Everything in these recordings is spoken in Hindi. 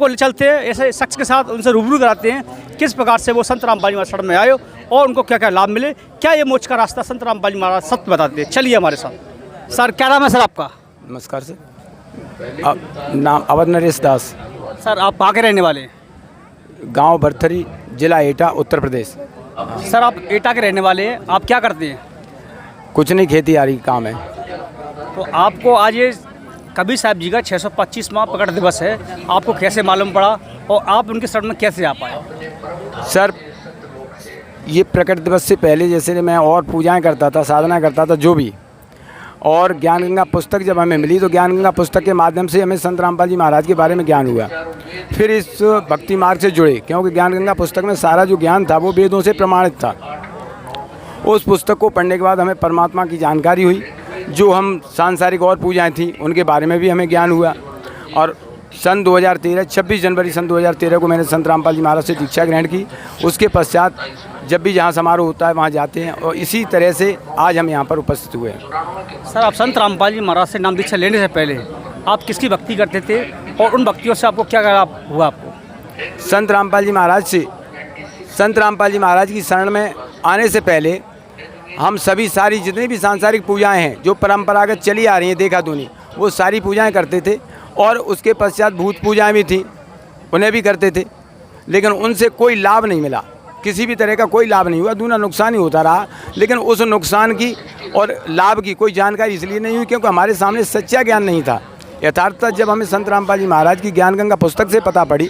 आपको ले चलते हैं ऐसे शख्स के साथ, उनसे रूबरू कराते हैं किस प्रकार से वो संत रामपाल जी शरण में आए और उनको क्या क्या लाभ मिले, क्या ये मोक्ष का रास्ता संत रामपाल जी महाराज सत्य बताते हैं। चलिए हमारे साथ। सर क्या नाम है सर आपका? नमस्कार सर, नाम अवध नरेश दास। सर आप कहाँ के रहने वाले हैं? गांव बरथरी, जिला एटा, उत्तर प्रदेश। सर आप एटा के रहने वाले हैं, आप क्या करते हैं? कुछ नहीं, खेती आरी काम है। तो आपको आज ये कबीर साहब जी का 625वां प्रकट दिवस है, आपको कैसे मालूम पड़ा और आप उनके शरण में कैसे आ पाए? सर ये प्रकट दिवस से पहले जैसे मैं और पूजाएं करता था, साधना करता था जो भी, और ज्ञान गंगा पुस्तक जब हमें मिली तो ज्ञान गंगा पुस्तक के माध्यम से हमें संत रामपाल जी महाराज के बारे में ज्ञान हुआ। फिर इस भक्ति मार्ग से जुड़े, क्योंकि ज्ञान गंगा पुस्तक में सारा जो ज्ञान था वो वेदों से प्रमाणित था। उस पुस्तक को पढ़ने के बाद हमें परमात्मा की जानकारी हुई, जो हम सांसारिक और पूजाएं थी उनके बारे में भी हमें ज्ञान हुआ। और सन 2013 26 जनवरी सन 2013 को मैंने संत रामपाल जी महाराज से दीक्षा ग्रहण की। उसके पश्चात जब भी जहाँ समारोह होता है वहाँ जाते हैं, और इसी तरह से आज हम यहाँ पर उपस्थित हुए हैं। सर आप संत रामपाल जी महाराज से नाम दीक्षा लेने से पहले आप किसकी भक्ति करते थे और उन भक्तियों से आपको क्या लाभ हुआ? आपको संत रामपाल जी महाराज से, संत रामपाल जी महाराज की शरण में आने से पहले हम सभी सारी जितनी भी सांसारिक पूजाएं हैं जो परंपरागत चली आ रही हैं देखा दूनी, वो सारी पूजाएं करते थे। और उसके पश्चात भूत पूजाएं भी थी, उन्हें भी करते थे, लेकिन उनसे कोई लाभ नहीं मिला, किसी भी तरह का कोई लाभ नहीं हुआ, दूना नुकसान ही होता रहा। लेकिन उस नुकसान की और लाभ की कोई जानकारी इसलिए नहीं हुई क्योंकि हमारे सामने सच्चा ज्ञान नहीं था। यथार्थता जब हमें संत रामपाल जी महाराज की ज्ञान गंगा पुस्तक से पता पड़ी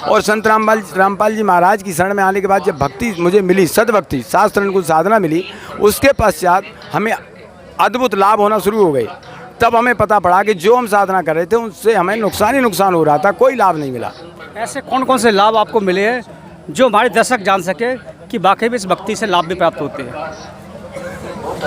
और संत रामपाल जी महाराज की शरण में आने के बाद जब भक्ति मुझे मिली, सद्भक्ति, शास्त्र अनुकूल साधना मिली, उसके पश्चात हमें अद्भुत लाभ होना शुरू हो गए। तब हमें पता पड़ा कि जो हम साधना कर रहे थे उनसे हमें नुकसान ही नुकसान हो रहा था, कोई लाभ नहीं मिला। ऐसे कौन कौन से लाभ आपको मिले हैं जो हमारे दर्शक जान सके कि वाकई में इस भक्ति से लाभ भी प्राप्त होते हैं?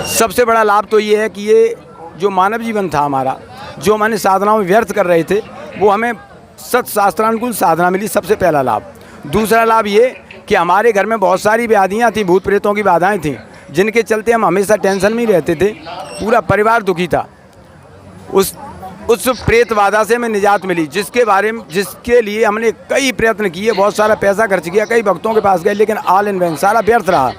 सबसे बड़ा लाभ तो ये है कि ये जो मानव जीवन था हमारा, जो हमारे साधनाओं में व्यर्थ कर रहे थे, वो हमें सत शास्त्रानुकूल साधना मिली, सबसे पहला लाभ। दूसरा लाभ ये कि हमारे घर में बहुत सारी व्याधियाँ थी, भूत प्रेतों की बाधाएँ थीं, जिनके चलते हम हमेशा टेंशन में ही रहते थे, पूरा परिवार दुखी था। उस प्रेत बाधा से हमें निजात मिली, जिसके लिए हमने कई प्रयत्न किए, बहुत सारा पैसा खर्च किया, कई भक्तों के पास गए, लेकिन ऑल इन वैन, सारा व्यर्थ रहा।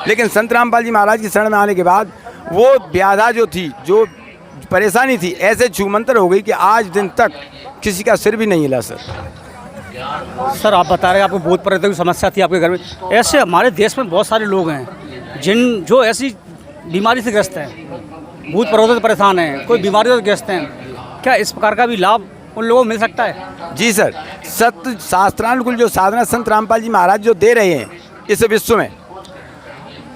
लेकिन संत रामपाल जी महाराज की शरण में आने के बाद वो व्याधा जो थी, जो परेशानी थी, ऐसे छूमंतर हो गई कि आज दिन तक किसी का सिर भी नहीं हिला। सर आप बता रहे हैं आपको भूत प्रेतों की समस्या थी आपके घर में। ऐसे हमारे देश में बहुत सारे लोग हैं जो ऐसी बीमारी से ग्रस्त हैं, भूत प्रेतों से परेशान हैं, कोई बीमारियों से ग्रस्त हैं, क्या इस प्रकार का भी लाभ उन लोगों को मिल सकता है? जी सर, सत्य शास्त्रानुकूल जो साधना संत रामपाल जी महाराज जो दे रहे हैं इस विश्व में,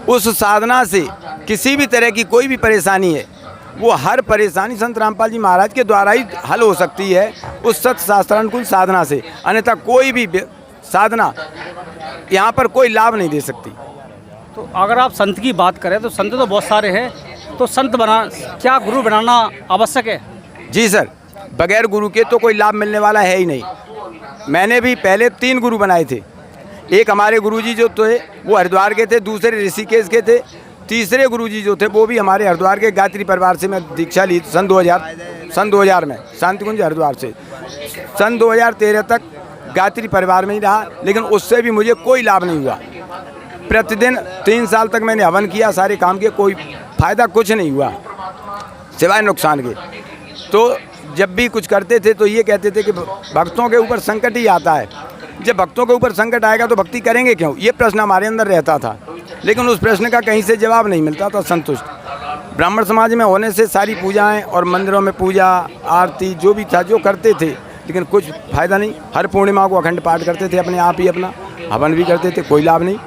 उस साधना से किसी भी तरह की कोई भी परेशानी है, वो हर परेशानी संत रामपाल जी महाराज के द्वारा ही हल हो सकती है, उस सत्य शास्त्रानुकूल साधना से। अन्यथा कोई भी साधना यहाँ पर कोई लाभ नहीं दे सकती। तो अगर आप संत की बात करें तो संत तो बहुत सारे हैं, तो संत क्या गुरु बनाना आवश्यक है? जी सर, बगैर गुरु के तो कोई लाभ मिलने वाला है ही नहीं। मैंने भी पहले 3 गुरु बनाए थे। एक हमारे गुरुजी जो थे वो हरिद्वार के थे, दूसरे ऋषिकेश के थे, तीसरे गुरुजी जो थे वो भी हमारे हरिद्वार के गायत्री परिवार से मैं दीक्षा ली सन 2000 में, शांति कुंज हरिद्वार से। सन 2013 तक गायत्री परिवार में ही रहा, लेकिन उससे भी मुझे कोई लाभ नहीं हुआ। प्रतिदिन 3 साल तक मैंने हवन किया, सारे काम किए, कोई फ़ायदा कुछ नहीं हुआ सिवाय नुकसान के। तो जब भी कुछ करते थे तो ये कहते थे कि भक्तों के ऊपर संकट ही आता है, जब भक्तों के ऊपर संकट आएगा तो भक्ति करेंगे क्यों, ये प्रश्न हमारे अंदर रहता था। लेकिन उस प्रश्न का कहीं से जवाब नहीं मिलता था संतुष्ट। ब्राह्मण समाज में होने से सारी पूजाएं और मंदिरों में पूजा आरती जो भी था जो करते थे, लेकिन कुछ फ़ायदा नहीं। हर पूर्णिमा को अखंड पाठ करते थे, अपने आप ही अपना हवन भी करते थे, कोई लाभ नहीं।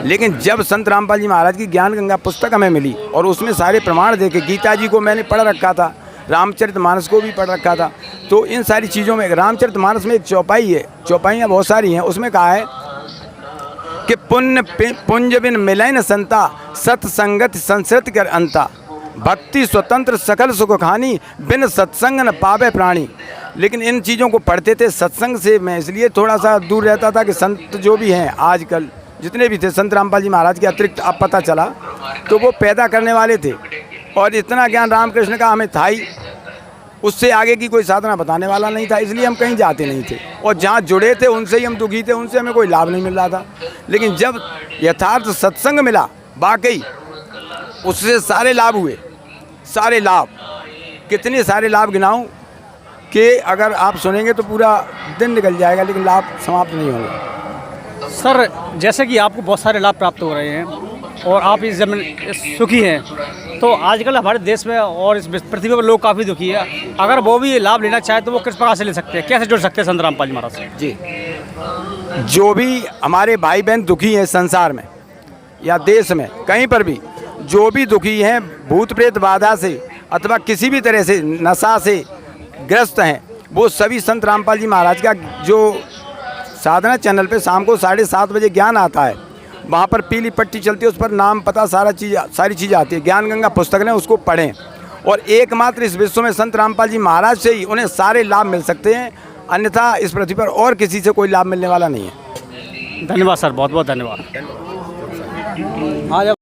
लेकिन जब संत रामपाल जी महाराज की ज्ञान गंगा पुस्तक हमें मिली और उसमें सारे प्रमाण देखे, गीता जी को मैंने पढ़ रखा था, रामचरितमानस को भी पढ़ रखा था, तो इन सारी चीज़ों में रामचरितमानस में एक चौपाई है, चौपाइयाँ बहुत सारी हैं, उसमें कहा है कि पुंज बिन मिलन संता, सत्संगत संस्कृत कर अंता, भक्ति स्वतंत्र सकल सुख खानी, बिन सत्संग न पावे प्राणी। लेकिन इन चीज़ों को पढ़ते थे, सत्संग से मैं इसलिए थोड़ा सा दूर रहता था कि संत जो भी हैं आजकल जितने भी थे, संत रामपाल जी महाराज के अतिरिक्त अब पता चला तो वो पैदा करने वाले थे, और इतना ज्ञान रामकृष्ण का हमें था ही। उससे आगे की कोई साधना बताने वाला नहीं था, इसलिए हम कहीं जाते नहीं थे। और जहाँ जुड़े थे उनसे ही हम दुखी थे, उनसे हमें कोई लाभ नहीं मिल रहा था। लेकिन जब यथार्थ सत्संग मिला वाकई, उससे सारे लाभ हुए, सारे लाभ, कितने सारे लाभ गिनाऊं कि अगर आप सुनेंगे तो पूरा दिन निकल जाएगा, लेकिन लाभ समाप्त नहीं होंगे। सर जैसे कि आपको बहुत सारे लाभ प्राप्त हो रहे हैं और आप इस जमीन सुखी हैं, तो आजकल हमारे देश में और इस पृथ्वी पर लोग काफ़ी दुखी है। अगर वो भी लाभ लेना चाहे तो वो किस प्रकार से ले सकते हैं, कैसे जुड़ सकते हैं संत रामपाल जी महाराज से? जी, जो भी हमारे भाई बहन दुखी हैं संसार में या देश में, कहीं पर भी जो भी दुखी हैं, भूत प्रेत बाधा से अथवा किसी भी तरह से नशा से ग्रस्त हैं, वो सभी संत रामपाल जी महाराज का जो साधना चैनल पे शाम को 7:30 बजे ज्ञान आता है, वहाँ पर पीली पट्टी चलती है, उस पर नाम पता सारी चीज़ आती है। ज्ञान गंगा पुस्तक ने उसको पढ़ें, और एकमात्र इस विश्व में संत रामपाल जी महाराज से ही उन्हें सारे लाभ मिल सकते हैं, अन्यथा इस पृथ्वी पर और किसी से कोई लाभ मिलने वाला नहीं है। धन्यवाद सर, बहुत बहुत धन्यवाद। हाँ।